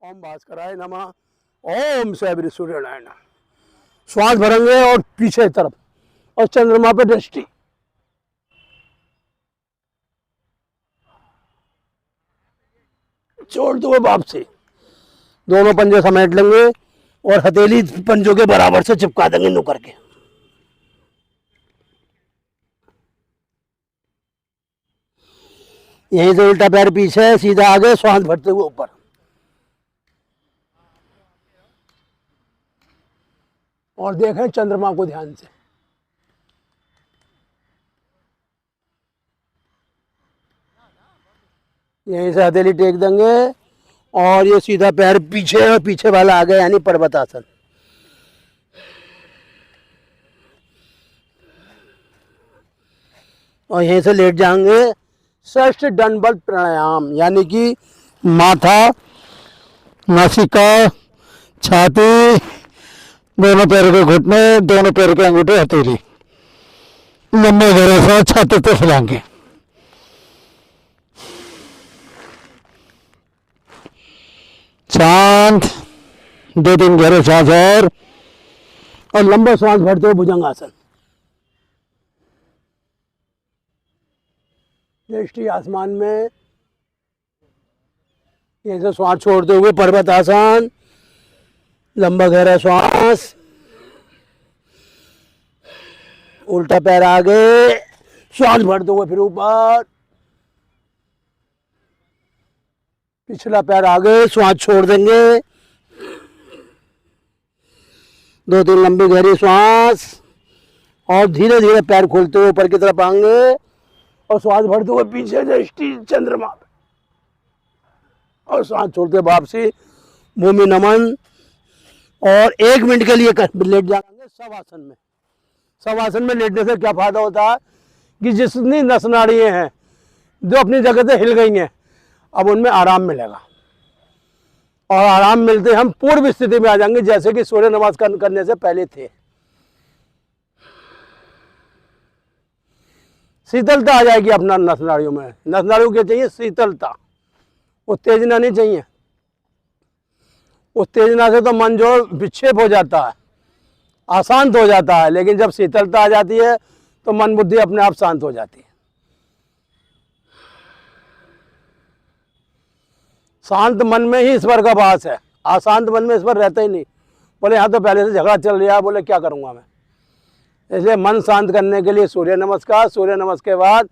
ओम भास्कराय नमः। ओम श्री सूर्यनारायण नमः। श्वास भरेंगे और पीछे तरफ और चंद्रमा पे दृष्टि। छोड़ दो वापसी। दोनों पंजे समेट लेंगे और हथेली पंजों के बराबर से चिपका देंगे नुकर के। यहीं से उल्टा पैर पीछे, सीधा आगे, श्वास भरते हुए ऊपर। और देखें चंद्रमा को ध्यान से। यहीं से हथेली टेक देंगे और ये सीधा पैर पीछे और पीछे वाला आगे, यानी पर्वतासन। और यहीं से लेट जाएंगे षष्ठ दंडवत प्राणायाम, यानी कि माथा, नासिका, छाती, दोनों पैरों के घुटने, दोनों पैरों के अंगूठे, हथेली लंबे गहरे सांस छाती पे फैलाएंगे। शांत, 2-3 गहरे सांस और लंबा सांस भरते हुए भुजंगासन। दृष्टि आसमान में, ऐसे श्वास छोड़ते हुए पर्वतासन। लंबा गहरा श्वास, उल्टा पैर आगे, श्वास भरते हुए फिर ऊपर, पिछला पैर आगे, श्वास छोड़ देंगे। 2-3 लंबी गहरी श्वास और धीरे धीरे पैर खोलते हुए ऊपर की तरफ आएंगे और श्वास भरते हुए पीछे दृष्टि चंद्रमा पे और श्वास छोड़ते वापसी, भूमि नमन। और 1 मिनट के लिए लेट जाएंगे शवासन में। शवासन में लेटने से क्या फायदा होता है कि जितनी नस नाड़ियाँ हैं जो अपनी जगह से हिल गई हैं, अब उनमें आराम मिलेगा। और आराम मिलते हम पूर्व स्थिति में आ जाएंगे, जैसे कि सूर्य नमस्कार करने से पहले थे। शीतलता आ जाएगी अपना नस नाड़ियों में। नस नाड़ियों क्या चाहिए? शीतलता, उत्तेजना नहीं चाहिए। उत्तेजना से तो मन जो विक्षेप हो जाता है, अशांत हो जाता है, लेकिन जब शीतलता आ जाती है तो मन बुद्धि अपने आप शांत हो जाती है। शांत मन में ही ईश्वर का वास है, अशांत मन में ईश्वर रहता ही नहीं। बोले यहाँ तो पहले से झगड़ा चल रहा है, बोले क्या करूँगा मैं। इसलिए मन शांत करने के लिए सूर्य नमस्कार, सूर्य नमस्कार के बाद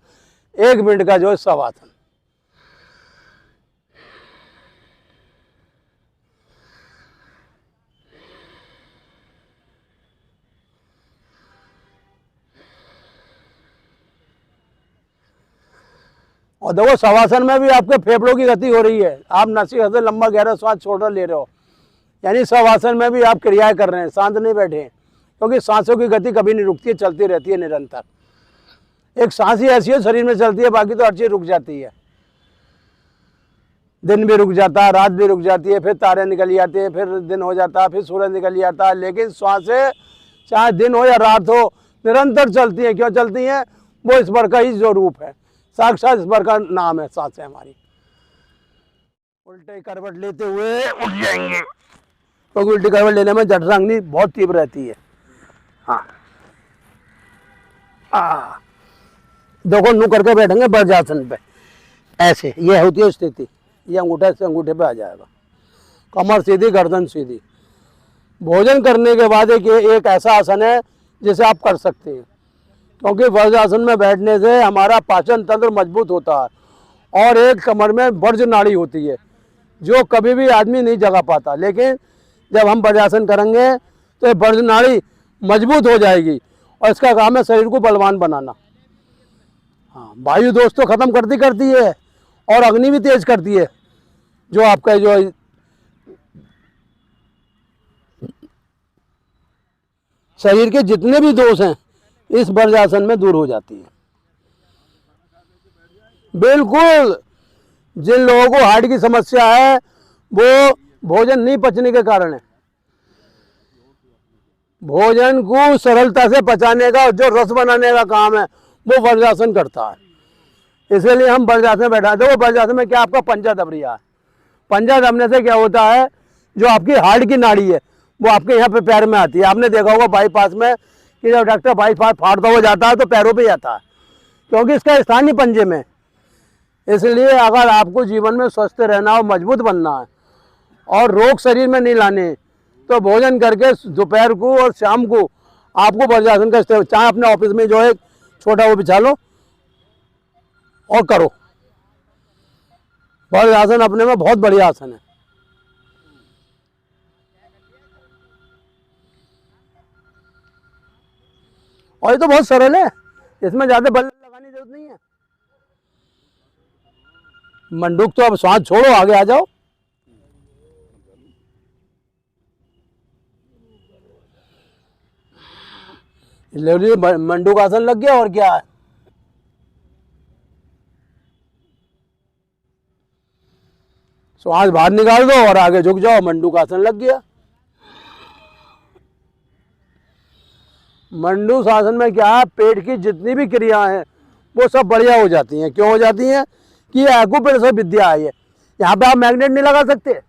1 मिनट का जो है शवासन। और देखो शवासन में भी आपके फेफड़ों की गति हो रही है, आप नासिका से लंबा गहरा श्वास छोड़ ले रहे हो, यानी शवासन में भी आप क्रियाएं कर रहे हैं, शांत नहीं बैठे हैं। क्योंकि सांसों की गति कभी नहीं रुकती है, चलती रहती है निरंतर। एक सांस ही ऐसी है शरीर में चलती है, बाकी तो हर चीज रुक जाती है। दिन भी रुक जाता है, रात भी रुक जाती है, फिर तारे निकल जाते हैं, फिर दिन हो जाता है, फिर सूरज निकल जाता है, लेकिन श्वासें चाहे दिन हो या रात हो निरंतर चलती है। क्यों चलती हैं? वो ईश्वर का ही जो रूप है, साक्षात ईश्वर का नाम है सांसें हमारी। उल्टे करवट लेते हुए उठ जाएंगे, क्योंकि उल्टी करवट लेने में जठराग्नि बहुत तीव्र रहती है। हाँ, देखो नु करके बैठेंगे वज्रासन पे, ऐसे। ये होती है स्थिति, ये अंगूठे से अंगूठे पे आ जाएगा, कमर सीधी, गर्दन सीधी। भोजन करने के बाद एक ऐसा आसन है जिसे आप कर सकते हैं, क्योंकि वज्रासन में बैठने से हमारा पाचन तंत्र मजबूत होता है और एक कमर में वर्ज नाड़ी होती है जो कभी भी आदमी नहीं जगा पाता। लेकिन जब हम वज्रासन करेंगे तो वर्ज नाड़ी मजबूत हो जाएगी और इसका काम है शरीर को बलवान बनाना। हाँ, वायु दोष तो खत्म करती है और अग्नि भी तेज करती है। जो आपका जो शरीर के जितने भी दोष हैं इस वज्रासन में दूर हो जाती है। बिल्कुल, जिन लोगों को हार्ट की समस्या है वो भोजन नहीं पचने के कारण है। भोजन को सरलता से पचाने का, जो रस बनाने का काम है, वो वज्रासन करता है। इसलिए हम वज्रासन में बैठा थे। वो वज्रासन में क्या आपका पंजा दब रहा है, पंजा दबने से क्या होता है, जो आपकी हार्ट की नाड़ी है वो आपके यहाँ पे पैर में आती है। आपने देखा होगा बाईपास में कि जब डॉक्टर बाईपास फाड़ता हुआ जाता है तो पैरों पे जाता है, क्योंकि इसका स्थान ही पंजे में। इसलिए अगर आपको जीवन में स्वस्थ रहना और मजबूत बनना है और रोग शरीर में नहीं लाने, तो भोजन करके दोपहर को और शाम को आपको वज्रासन का इस्तेमाल, चाहे अपने ऑफिस में जो है छोटा वो बिछा लो और करो। वज्रासन अपने में बहुत बढ़िया आसन है। और ये तो बहुत सरल है, इसमें ज्यादा बल लगाने की जरूरत नहीं है। मंडूक तो अब श्वास छोड़ो, आगे आ जाओ। मंडूक आसन लग गया और क्या है। श्वास बाहर निकाल दो और आगे झुक जाओ, मंडूक आसन लग गया। मंडूक आसन में क्या है, पेट की जितनी भी क्रियाएं हैं वो सब बढ़िया हो जाती हैं। क्यों हो जाती हैं कि ये एक्यूप्रेशर विद्या है। यहाँ पे आप मैग्नेट नहीं लगा सकते।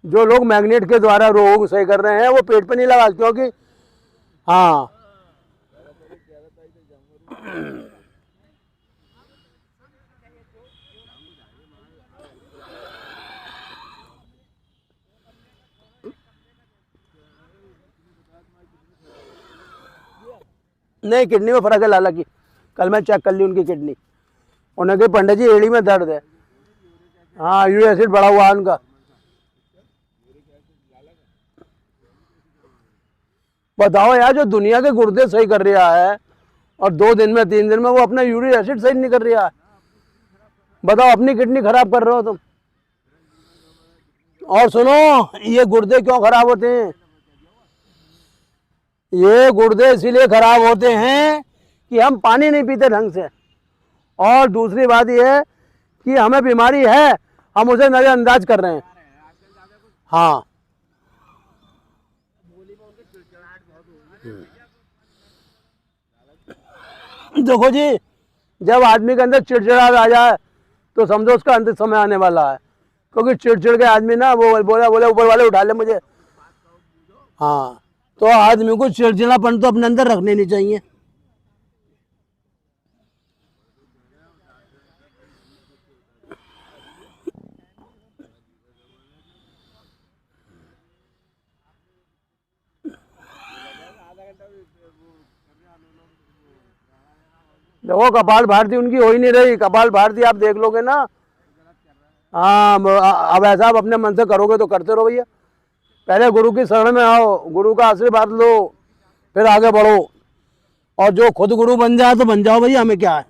जो लोग मैग्नेट के द्वारा रोग सही कर रहे हैं वो पेट पे नहीं लगा, क्योंकि हाँ नहीं, किडनी में फर्क है लाला की। कल मैं चेक कर ली उनकी किडनी, उन्हें कही पंडित जी एड़ी में दर्द है। हाँ, यूरिक एसिड बढ़ा हुआ है उनका। बताओ यार, जो दुनिया के गुर्दे सही कर रहा है और 2 दिन में 3 दिन में वो अपना यूरिक एसिड सही नहीं कर रहा है, बताओ अपनी किडनी खराब कर रहे हो तुम। और सुनो, ये गुर्दे क्यों खराब होते हैं? ये गुर्दे इसीलिए खराब होते हैं कि हम पानी नहीं पीते ढंग से, और दूसरी बात यह है कि हमें बीमारी है, हम उसे नजरअंदाज कर रहे हैं। हाँ, देखो जी, जब आदमी के अंदर चिड़चिड़ाहट आ जाए तो समझो उसका अंत समय आने वाला है। क्योंकि चिड़चिड़ के आदमी ना वो बोले ऊपर वाले उठा ले मुझे। हाँ, तो आदमी को चिड़चिड़ापन तो अपने अंदर रखने नहीं चाहिए। देखो, कपाल भारती उनकी हो ही नहीं रही। कपाल भारती आप देख लोगे ना, हाँ, अब ऐसा आप अपने मन से करोगे तो करते रहो भैया। पहले गुरु की शरण में आओ, गुरु का आशीर्वाद लो, फिर आगे बढ़ो। और जो खुद गुरु बन जाए तो बन जाओ भैया, हमें क्या है।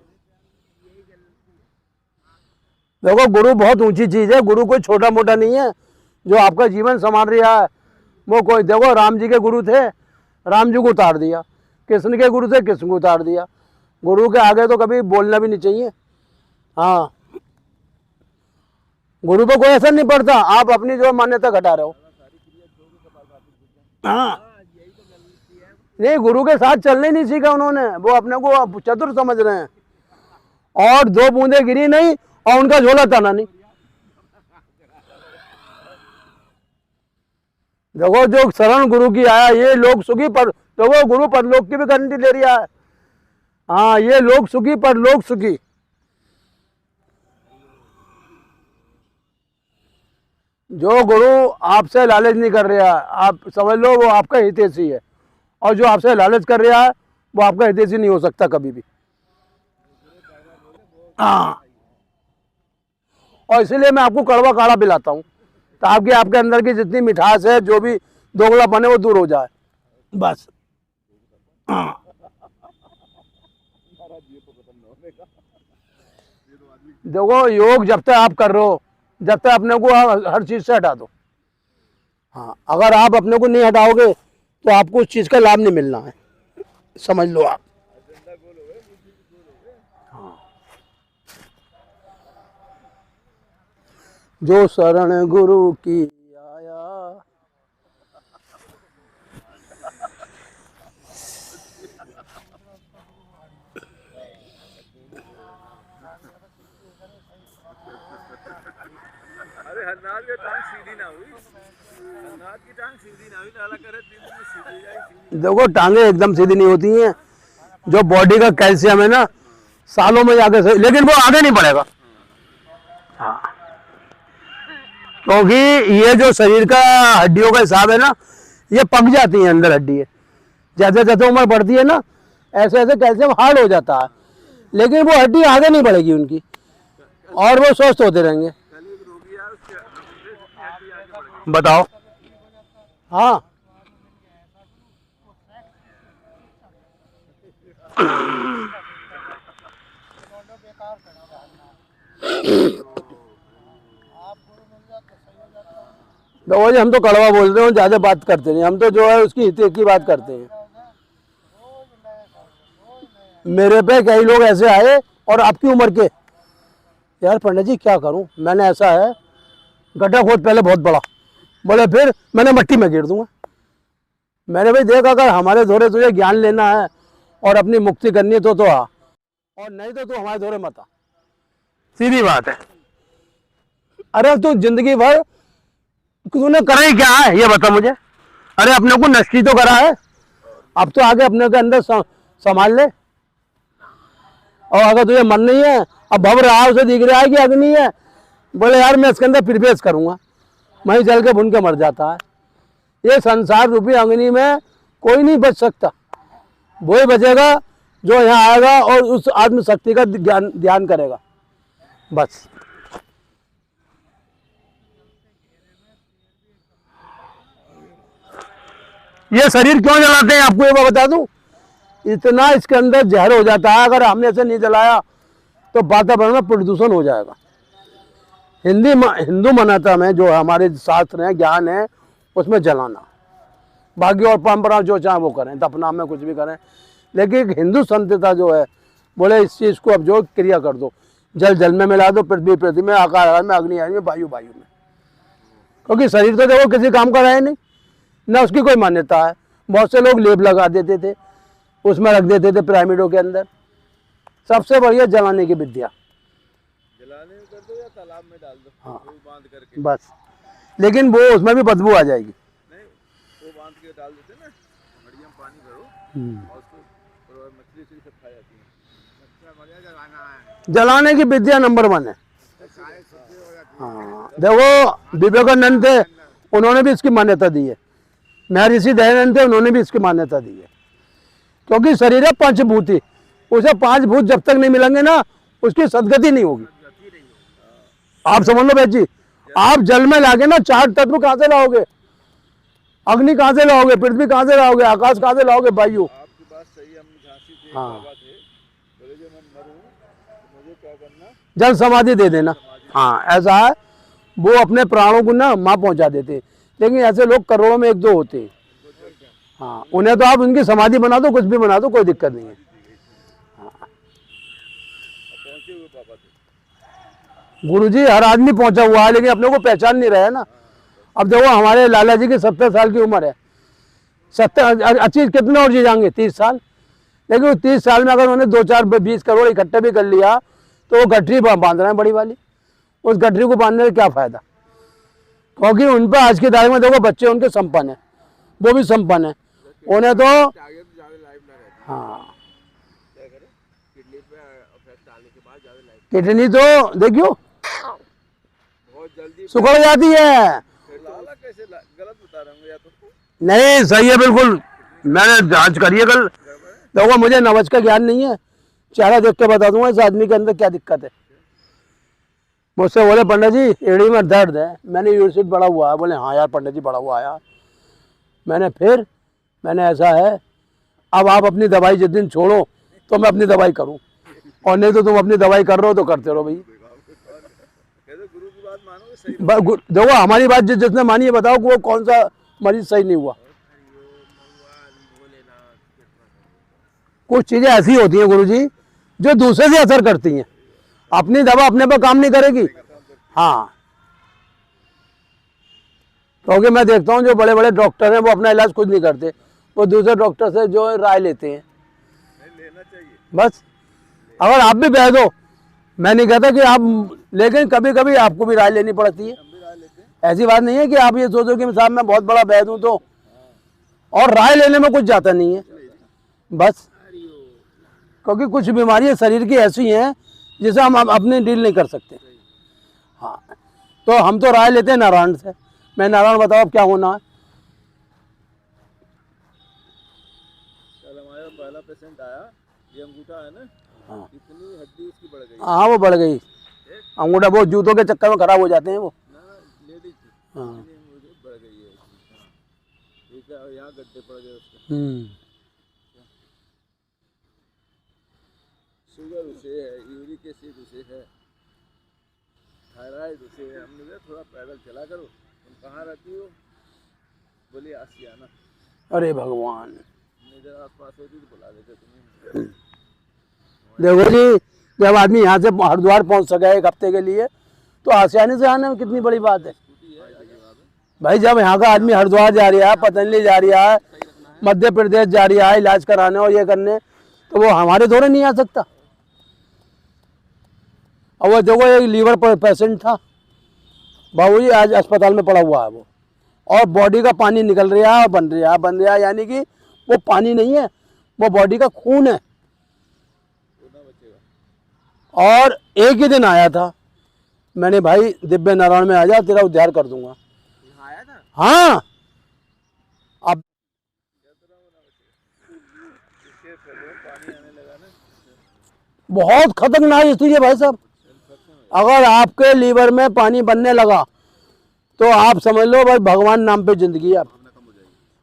देखो, गुरु बहुत ऊंची चीज है। गुरु कोई छोटा मोटा नहीं है जो आपका जीवन संभाल रहा है। वो कोई, देखो राम जी के गुरु थे, राम जी को उतार दिया। कृष्ण के गुरु थे, कृष्ण को उतार दिया। गुरु के आगे तो कभी बोलना भी नहीं चाहिए। हाँ, गुरु पे कोई असर नहीं पड़ता, आप अपनी जो मान्यता घटा रहे हो। हाँ, नहीं, गुरु के साथ चलने नहीं सीखा उन्होंने, वो अपने को चतुर समझ रहे हैं। और 2 बूंदे गिरी नहीं और उनका झोला तना नहीं। देखो, जो शरण गुरु की आया, ये लोग सुखी पर, देखो गुरु परलोक की भी गारंटी ले रहा है। हाँ, ये लोग सुखी पर लोग सुखी। जो गुरु आपसे लालच नहीं कर रहा है, आप समझ लो वो आपका हितैषी है। और जो आपसे लालच कर रहा है वो आपका हितैषी नहीं हो सकता कभी भी। हाँ, और इसीलिए मैं आपको कड़वा काढ़ा पिलाता हूँ, ताकि आपके अंदर की जितनी मिठास है, जो भी दोगलापन है, वो दूर हो जाए बस। हाँ, देखो, योग जब तक आप कर रहे हो, जब तक अपने को हर चीज से हटा दो। हाँ, अगर आप अपने को नहीं हटाओगे तो आपको उस चीज का लाभ नहीं मिलना है, समझ लो आप। हाँ, जो शरण गुरु की आया, संगार की टांग सीधी ना हुई, संगार की टांग सीधी ना हुई, लाला करे 3 दिन में सीधी जाएगी। देखो टांगे एकदम सीधी नहीं होती हैं, जो बॉडी का कैल्शियम है ना सालों में जाके सही, लेकिन वो आगे नहीं बढ़ेगा। हाँ, क्योंकि ये जो शरीर का हड्डियों का हिसाब है ना, ये पक जाती है अंदर हड्डी। जैसे जैसे उम्र बढ़ती है ना, ऐसे ऐसे कैल्शियम हार्ड हो जाता है, लेकिन वो हड्डी आगे नहीं बढ़ेगी उनकी, और वो स्वस्थ होते रहेंगे। कल एक रोगी यार उसके हड्डी आगे बढ़ गई। बताओ। हाँ, देखो जी हम तो कड़वा बोलते हैं, ज्यादा बात करते नहीं, हम तो जो है उसकी हित की बात करते हैं। मेरे पे कई लोग ऐसे आए और आपकी उम्र के, यार पंडित जी क्या करूं, मैंने ऐसा है गड्ढा खोद पहले बहुत बड़ा, बोले फिर मैंने मट्टी में गिर दूंगा। मैंने भाई देख अगर हमारे धोरे तुझे ज्ञान लेना है और अपनी मुक्ति करनी है तो आ, और नहीं तो तू हमारे धोरे मत आ, सीधी बात है। अरे तू जिंदगी भर तूने करा ही क्या है ये बता मुझे। अरे अपने को नष्टी तो करा है, अब तो आगे अपने के अंदर संभाल ले। और अगर तुझे मन नहीं है, अब भव रहा उसे दिख रहा है कि अग्नि है, बोले यार मैं इसके अंदर प्रवेश करूंगा, वहीं जल के भुन के मर जाता है। ये संसार रूपी अग्नि में कोई नहीं बच सकता, वही बचेगा जो यहाँ आएगा और उस आत्म शक्ति का ध्यान करेगा बस। ये शरीर क्यों जलाते हैं आपको ये बता दूं, इतना इसके अंदर जहर हो जाता है, अगर हमने इसे नहीं जलाया तो वातावरण में प्रदूषण हो जाएगा। हिंदू मान्यता में जो हमारे शास्त्र हैं ज्ञान है उसमें जलाना, बाकी और परंपरा जो चाहे वो करें, दफना में कुछ भी करें, लेकिन हिंदू संतता जो है बोले इस चीज़ को अब जो क्रिया कर दो, जल जल में मिला दो, पृथ्वी पृथ्वी में, आकाश में, अग्नि अग्नि में, वायु वायु में, क्योंकि शरीर तो देखो किसी काम का रहे नहीं ना, उसकी कोई मान्यता है। बहुत से लोग लेप लगा देते थे, उसमें रख देते थे पिरामिडों के अंदर। सबसे बढ़िया जलाने की विद्या, जलाने में कर दो या तालाब में डाल दो। हाँ बांध करके बस, लेकिन वो उसमें भी बदबू आ जाएगी। नहीं, वो बांध के डाल देते ना, बढ़िया पानी भरो और उसको मछली से सब खा जाती है। अच्छा बढ़िया जलाना है, जलाने की विद्या नंबर 1 है। हाँ देखो विवेकानंद थे, उन्होंने भी इसकी मान्यता दी है, महर्षि दयानंद थे, उन्होंने भी इसकी मान्यता दी है, क्योंकि शरीर है पंचभूति, उसे 5 भूत जब तक नहीं मिलेंगे ना उसकी सदगति नहीं होगी। आप समझ लो भाई जी, आप जल में लागे ना 4 तत्व कहाँ से लाओगे, अग्नि कहाँ से लाओगे, पृथ्वी कहाँ से लाओगे, आकाश कहाँ से लाओगे, वायु। आपकी बात सही है। हम झांसी से हाँ। बाबा थे, बोले जब मैं मरूं तो मुझे क्या करना, जल समाधि दे देना। हाँ ऐसा है, वो अपने प्राणों को ना माँ पहुंचा देते, लेकिन ऐसे लोग करोड़ों में 1-2 होते हैं। हाँ उन्हें तो आप उनकी समाधि बना दो, कुछ भी बना दो, कोई दिक्कत नहीं है। पहुंचे हुए बाबा थे। गुरुजी हर आदमी पहुंचा हुआ है, लेकिन अपने को पहचान नहीं रहा है ना। अब देखो हमारे लाला जी की 70 साल की उम्र है, 70 अच्छी कितने और जी जाएंगे, 30 साल, लेकिन वो 30 साल में अगर उन्होंने 2-4-20 करोड़ इकट्ठे भी कर लिया तो वो गठरी बांध रहे हैं बड़ी वाली, उस गठरी को बांधने का क्या फायदा, क्योंकि उन पर आज की तारीख में देखो बच्चे उनके संपन्न है, वो भी संपन्न है, उन्हें तो आगे तो ज्यादा लाइफ ना रहती। हाँ क्या करें, किडनी पे इफेक्ट आने के बाद ज्यादा लाइफ किडनी तो देखियो बहुत जल्दी सुखड़ जाती है। लाला कैसे गलत बता रहा हूँ या तो नहीं सही है बिल्कुल, मैंने जांच करी है कल। देखो मुझे नवज का ज्ञान नहीं है, चेहरा देख के बता दूंगा इस आदमी के अंदर क्या दिक्कत है। मुझसे बोले पंडित जी एड़ी में दर्द है, मैंने यूरिक बढ़ा हुआ है, बोले हाँ यार पंडित जी बढ़ा हुआ है यार। मैंने ऐसा है, अब आप अपनी दवाई जिस दिन छोड़ो तो मैं अपनी दवाई करूं, और नहीं तो तुम अपनी दवाई कर रहे हो तो करते रहो भाई। कहते गुरु की बात मानोगे सही। देखो हमारी बात जिसने मानी है, बताओ कि वो कौन सा मरीज सही नहीं हुआ। कुछ चीजें ऐसी होती हैं गुरुजी जो दूसरे से असर करती हैं, अपनी दवा अपने पर काम नहीं करेगी। हाँ क्योंकि मैं देखता हूँ जो बड़े बड़े डॉक्टर हैं वो अपना इलाज खुद नहीं करते, वो दूसरे डॉक्टर से जो राय लेते हैं। लेना चाहिए बस अगर आप भी बह दो, मैं नहीं कहता कि आप, लेकिन कभी कभी आपको भी राय लेनी पड़ती है। हम भी राय लेते हैं। ऐसी बात नहीं है कि आप ये सोचो कि साहब मैं बहुत बड़ा वैद्य हूँ तो, और राय लेने में कुछ जाता नहीं है बस, क्योंकि कुछ बीमारियां शरीर की ऐसी हैं जिसे हम अपने डील नहीं कर सकते। हाँ, तो हम तो राय लेते हैं नारायण से। मैं नारायण बताओ अब क्या होना है। कल हमारा पहला पेशेंट आया, ये अंगूठा है ना, हाँ इतनी हड्डी उसकी बढ़ गई। हाँ, वो बढ़ गई अंगूठा, वो जूतों के चक्कर में खराब हो जाते हैं वो। ना लेडीज थी, हाँ इतनी बढ़ गई है इसकी। ठीक है, यहाँ गड्ढे पड़ गए उसके। शुगर उसे है, यूरिक एसिड उसे है, थायराइड उसे है। हमने कहा थोड़ा पैदल चला करो। तुम कहाँ रहती हो? बोली आसियाना। अरे भगवान, इधर आसपास होती तो बुला देते तुम्हें। देखो जी, जब आदमी यहाँ से हरिद्वार पहुँच सका एक हफ्ते के लिए, तो आसानी से आने में कितनी बड़ी बात है भाई। जब यहाँ का आदमी हरिद्वार जा रहा है, पतंजलि जा रहा है, मध्य प्रदेश जा रहा है इलाज कराने और ये करने, तो वो हमारे दौरे नहीं आ सकता। और वो देखो एक लीवर पर पेशेंट था बाबूजी, आज अस्पताल में पड़ा हुआ है वो, और बॉडी का पानी निकल रहा है, बन रहा है, यानी कि वो पानी नहीं है, वो बॉडी का खून है। और एक ही दिन आया था, मैंने भाई दिव्य नारायण में आ जा, तेरा उद्धार कर दूंगा। आया था? हाँ, अब बहुत खतरनाक स्थिति है भाई साहब। अगर आपके लीवर में पानी बनने लगा तो आप समझ लो भाई भगवान नाम पे जिंदगी आप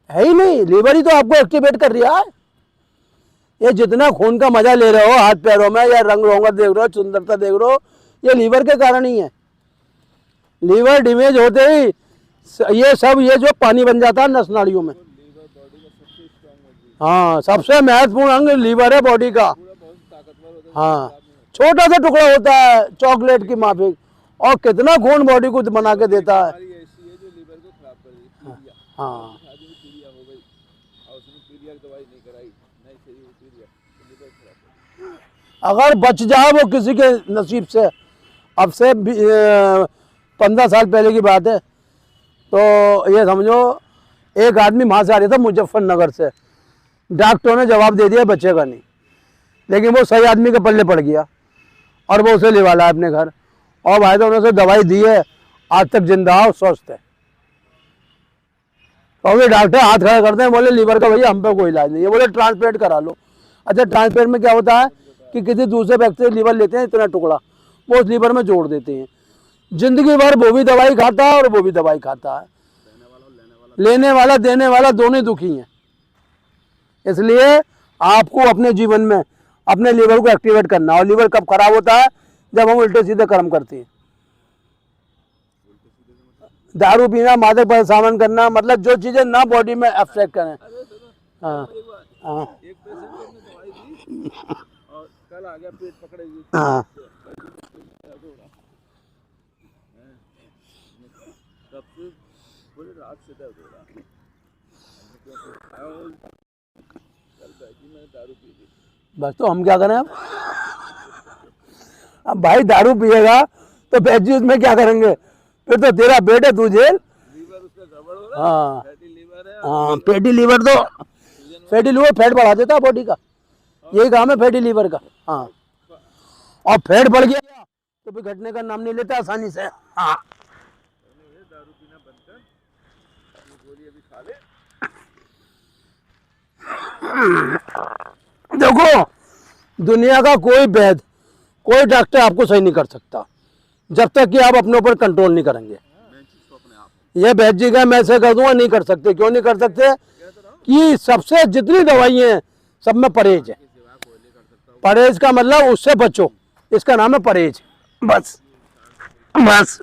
है ही नहीं। लीवर ही तो आपको एक्टिवेट कर रहा है। ये जितना खून का मजा ले रहे हो हाथ पैरों में, या रंग रोगन देख रहे हो, सुंदरता देख रहे हो, ये लीवर के कारण ही है। लीवर डैमेज होते ही ये सब, ये जो पानी बन जाता है नस नाड़ियों में। हाँ, सबसे महत्वपूर्ण अंग लीवर है बॉडी का। हाँ, छोटा सा टुकड़ा होता है चॉकलेट की माफिक, और कितना खून बॉडी को बना के देता है। हाँ, अगर बच जाए वो किसी के नसीब से, अब से 15 साल पहले की बात है, तो ये समझो एक आदमी वहाँ से आ रहा था मुजफ्फरनगर से, डॉक्टरों ने जवाब दे दिया बचेगा नहीं, लेकिन वो सही आदमी के पल्ले पड़ गया और वो उसे ले लाया अपने घर, और भाई तो उन्होंने दवाई दी है, आज तक जिंदा और स्वस्थ है। और डॉक्टर हाथ खड़ा करते हैं, बोले लीवर का भैया हम पे कोई इलाज नहीं है, बोले ट्रांसप्लांट करा लो। अच्छा, ट्रांसप्लांट में क्या होता है कि किसी दूसरे व्यक्ति से लीवर लेते हैं, इतना टुकड़ा वो उस लीवर में जोड़ देते हैं। जिंदगी भर वो भी दवाई खाता है और वो भी दवाई खाता है, लेने वाला देने वाला दोनों ही दुखी हैं। इसलिए आपको अपने जीवन में अपने लीवर को एक्टिवेट करना। और लीवर कब खराब होता है? जब हम उल्टे सीधे कर्म करते हैं। दारू पीना, मादक पदार्थ सेवन करना, मतलब जो चीजें ना बॉडी में अफेक्ट करें। हाँ हाँ एक पेशेंट को हमने दवाई दी और कल आ गया पेट पकड़े हुए। हाँ, तब से पूरी रात से दर्द हो रहा। कल बैठी मैंने दारू पी ली। बस तो हम क्या करें अब भाई दारू पिएगा तो बैजी उसमें क्या करेंगे? फिर तो तेरा पेट है, तू जेल। लीवर उसका गड़बड़ हो रहा है। हाँ फैटी लीवर है। हाँ, फैटी लीवर तो फैटी लीवर फैट बढ़ा देता है बॉडी का, यही काम है फैटी लीवर का। हाँ, और फैट बढ़ गया तो फिर घटने का नाम नहीं लेता आसानी से। हाँ, दारू पीना बंद कर, ये गोली अभी खा ले। देखो दुनिया का कोई वैद्य, कोई डॉक्टर आपको सही नहीं कर सकता जब तक कि आप अपने ऊपर कंट्रोल नहीं करेंगे। ये वैद्य जी का मैं से कर दूंगा, नहीं कर सकते। क्यों नहीं कर सकते? कि सबसे जितनी दवाई हैं सब में परहेज है। परहेज का मतलब उससे बचो, इसका नाम है परहेज। बस बस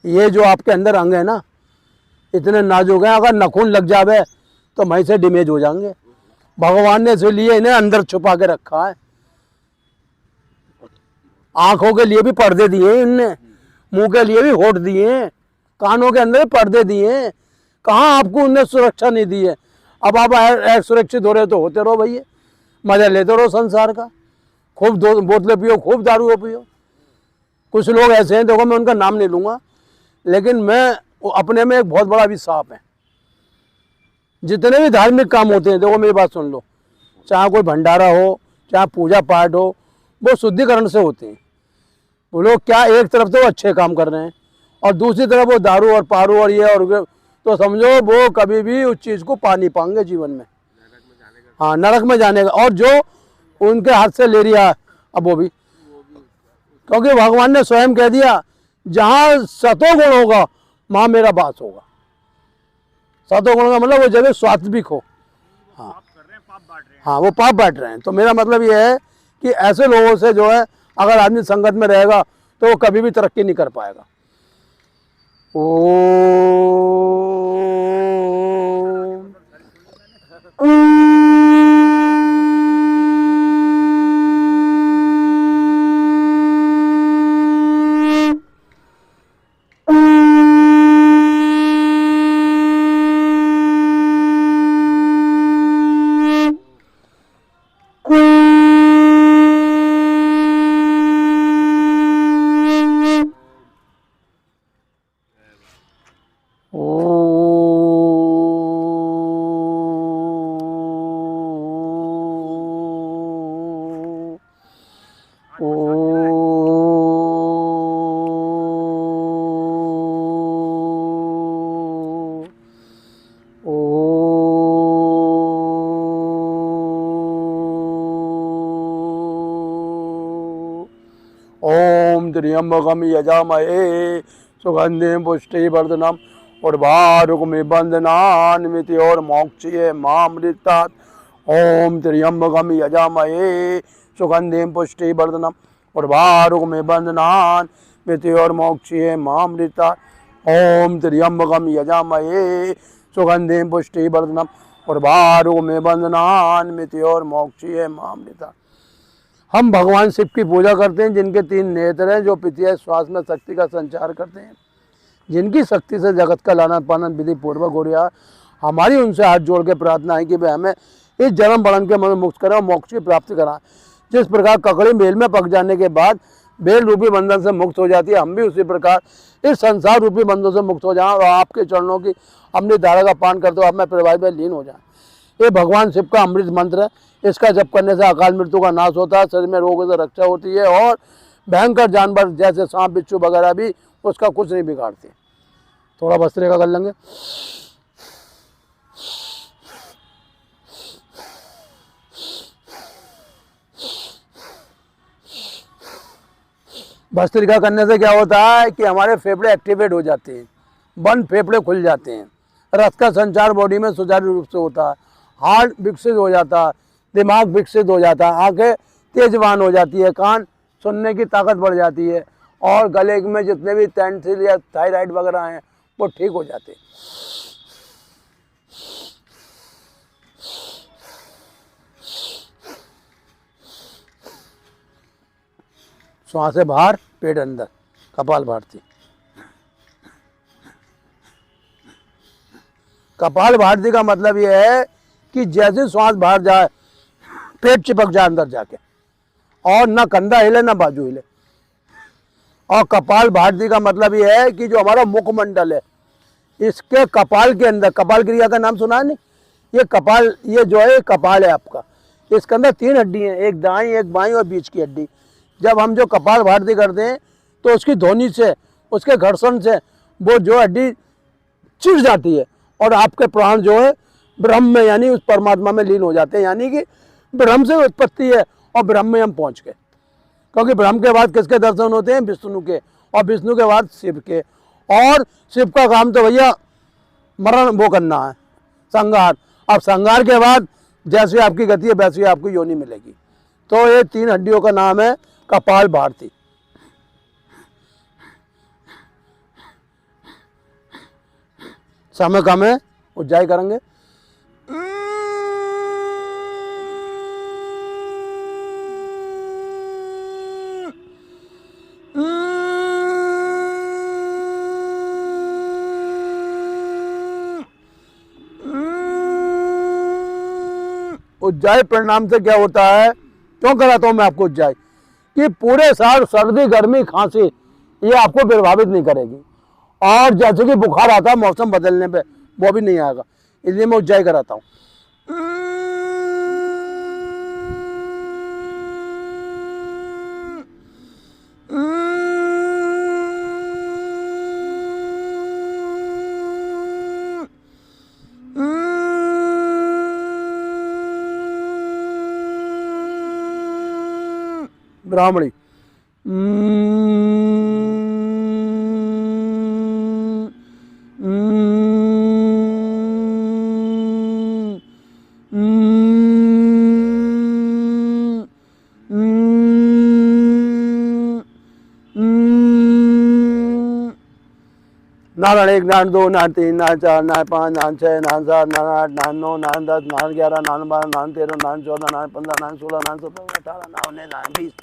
ये जो आपके अंदर अंग है ना, इतने नाजुक हैं, अगर नखून लग जावे तो वहीं से डैमेज हो जाएंगे। भगवान ने इसलिए इन्हें अंदर छुपा के रखा है। आंखों के लिए भी पर्दे दिए हैं इनने, मुंह के लिए भी होठ दिए हैं, कानों के अंदर भी पर्दे दिए हैं। कहाँ आपको उनने सुरक्षा नहीं दी है? अब आप सुरक्षित हो रहे तो होते रहो भैया, मजा लेते रहो संसार का, खूब दो बोतलें पियो, खूब दारू पियो। कुछ लोग ऐसे हैं, देखो मैं उनका नाम नहीं लूँगा, लेकिन मैं अपने में एक बहुत बड़ा भी सांप है। जितने भी धार्मिक काम होते हैं, देखो मेरी बात सुन लो, चाहे कोई भंडारा हो, चाहे पूजा पाठ हो, वो शुद्धिकरण से होते हैं। वो लोग क्या एक तरफ तो वो अच्छे काम कर रहे हैं और दूसरी तरफ वो दारू और पारू और ये और तो समझो वो कभी भी उस चीज़ को पा नहीं पाएंगे जीवन में। हाँ, नरक में जाने का। और जो उनके हाथ से ले लिया अब वो भी, क्योंकि भगवान ने स्वयं कह दिया जहाँ सतो गुण होगा वहाँ मेरा वास होगा। सतो गुण का मतलब वो जगह स्वात्विक हो। हाँ हाँ, वो पाप बांट रहे हैं। तो मेरा मतलब ये है कि ऐसे लोगों से जो है अगर आदमी संगत में रहेगा तो वो कभी भी तरक्की नहीं कर पाएगा। ओम त्र्यंबकम यजामहे सुगंधिम पुष्टिवर्धनम उर्वारुकमिव बंधनान्विति और मोक्षये मामृतात्। ओम त्र्यंबकम यजामहे सुगंधिम पुष्टिवर्धनम उर्वारुकमिव बंधनान्विति और मोक्षये मामृतात्। ओम त्र्यंबकम यजामहे सुगंधिम पुष्टिवर्धनम उर्वारुकमिव बंधनान्विति और मोक्षये मामृतात्। हम भगवान शिव की पूजा करते हैं जिनके 3 नेत्र हैं, जो पितिया श्वास में शक्ति का संचार करते हैं, जिनकी शक्ति से जगत का लालन पालन विधि पूर्वक हो रहा। हमारी उनसे हाथ जोड़ के प्रार्थना है कि वे हमें इस जन्म बड़न के मन मुक्त करें और मोक्ष की प्राप्ति कराएं। जिस प्रकार ककड़ी बेल में पक जाने के बाद बेल रूपी बंधन से मुक्त हो जाती है, हम भी उसी प्रकार इस संसार रूपी बंधन से मुक्त हो जाएं और आपके चरणों की अमृत धारा का पान करते हुए अपने प्रभाव में लीन हो जाएं। ये भगवान शिव का अमृत मंत्र है। इसका जप करने से अकाल मृत्यु का नाश होता है, शरीर में रोगों से रक्षा होती है और भयंकर जानवर जैसे सांप बिच्छू वगैरह भी उसका कुछ नहीं बिगाड़ते। थोड़ा भस्त्रिका का कर लेंगे। भस्त्रिका करने से क्या होता है कि हमारे फेफड़े एक्टिवेट हो जाते हैं, बंद फेफड़े खुल जाते हैं, रक्त का संचार बॉडी में सुचारू रूप से होता है, हार्ट विकसित हो जाता है, दिमाग विकसित हो जाता है, आंखें तेजवान हो जाती है, कान सुनने की ताकत बढ़ जाती है और गले में जितने भी टेंसिल या थायराइड वगैरह हैं वो ठीक हो जाते हैं। श्वास बाहर, पेट अंदर, कपाल भारती। कपाल भारती का मतलब यह है कि जैसे श्वास बाहर जाए पेट चिपक जाए अंदर जाके और ना कंधा हिले ना बाजू हिले। और कपाल भारती का मतलब यह है कि जो हमारा मुखमंडल है इसके कपाल के अंदर, कपाल क्रिया का नाम सुना है नहीं? ये कपाल, ये जो है कपाल है आपका, इसके अंदर 3 हड्डी हैं, एक दाईं एक बाईं और बीच की हड्डी। जब हम जो कपाल भारती करते हैं तो उसकी ध्वनि से, उसके घर्षण से वो जो हड्डी चिढ़ जाती है और आपके प्राण जो है ब्रह्म में यानी उस परमात्मा में लीन हो जाते हैं। यानी कि ब्रह्म से उत्पत्ति है और ब्रह्म में हम पहुंच गए। क्योंकि ब्रह्म के बाद किसके दर्शन होते हैं? विष्णु के, और विष्णु के बाद शिव के। और शिव का काम तो भैया मरण वो करना है, संहार। अब संहार के बाद जैसी आपकी गति है वैसी आपको योनि मिलेगी। तो ये 3 हड्डियों का नाम है कपाल भारती। समय कम है, उज्जाई करेंगे। उज्जाई प्राणायाम से क्या होता है, क्यों कराता हूँ मैं आपको उज्जाई, कि पूरे साल सर्दी गर्मी खांसी ये आपको प्रभावित नहीं करेगी, और जैसे कि बुखार आता है मौसम बदलने पे वो भी नहीं आएगा, इसलिए मैं उज्जाई कराता हूँ। ब्राह्मणी नारायण 1 नारायण 2 नारायण 3 नारायण 4 नारायण 5 नारायण 6 नारायण 7 नारायण 8 नारायण 9 नारायण 10 नारायण 11 नारायण 12 नारायण 13 नारायण 14 नारायण 15 नारायण 16 नारायण 17 18 नारायण 19 नारायण 20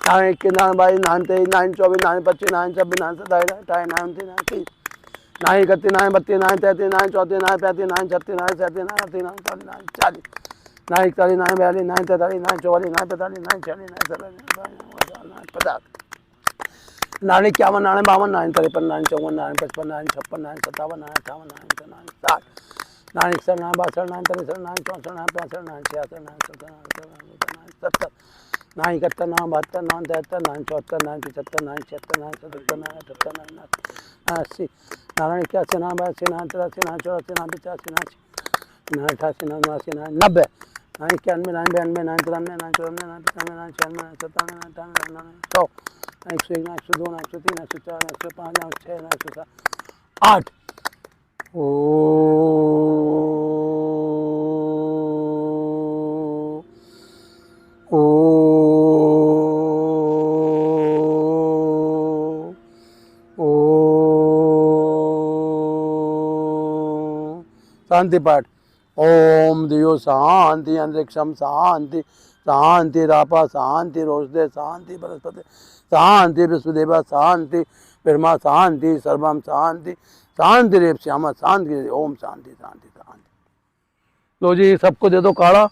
नारायण 21 नारायण 22 नारायण 23 नारायण 24 नारायण 25 नारायण 26 नारायण 27 नारायण 28 नारायण 29 नारायण 30 नारायण 31 नारायण 32 नारायण 33 नारायण 34 नारायण 35 नारायण 36 नारायण 37 नारायण 38 नारायण 40 नारायण 41 नारायण 42 नारायण 43 नारायण 44 नारायण 45 नारायण 46 नारायण 50 नारायण 51 नारायण 52 नारायण 53 नारायण 54 नारायण 55 नारायण 56 नारायण 57 नारायण 58 नारायण 60 नारायण 61 नारायण 62 नारायण 63 नारायण 64 नारायण 65 नारायण 66 नारायण 67 नारायण 70 नारायण 71 नारायण 72 नारायण 73 नारायण 74 नारायण 75 नारायण 76 नारायण 77 नारायण 78 नारायण 80 नारायण 81 नारायण 82 नारायण 83 नारायण 84 नारायण 85 नारायण 88 नारायण 89 नारायण 90 नारायण 91 नारायण 92 नारायण 93 नारायण 94 नारायण 95 नारायण 96 नारायण 97 नारायण 98 नारायण 100 101 नारायण 102 नारायण 103 नारायण 104 नारायण 105 नारायण 6 नारायण 8 ओ ओ ओ शांति पाठ। ओम दियो शांति अंतरिक्षम शांति शांति रापा शांति रोषदे शांति बृहस्पति शांति विश्वदेवा शांति ब्रह्मा शांति सर्वम शांति शांति रेप श्यामा शांति। ओम शांति शांति शांति। लो जी सबको दे दो काढ़ा।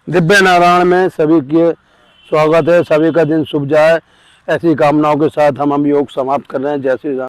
दिव्य नारायण में सभी के स्वागत है, सभी का दिन शुभ जाए, ऐसी कामनाओं के साथ हम योग समाप्त कर रहे हैं। जय श्री राम।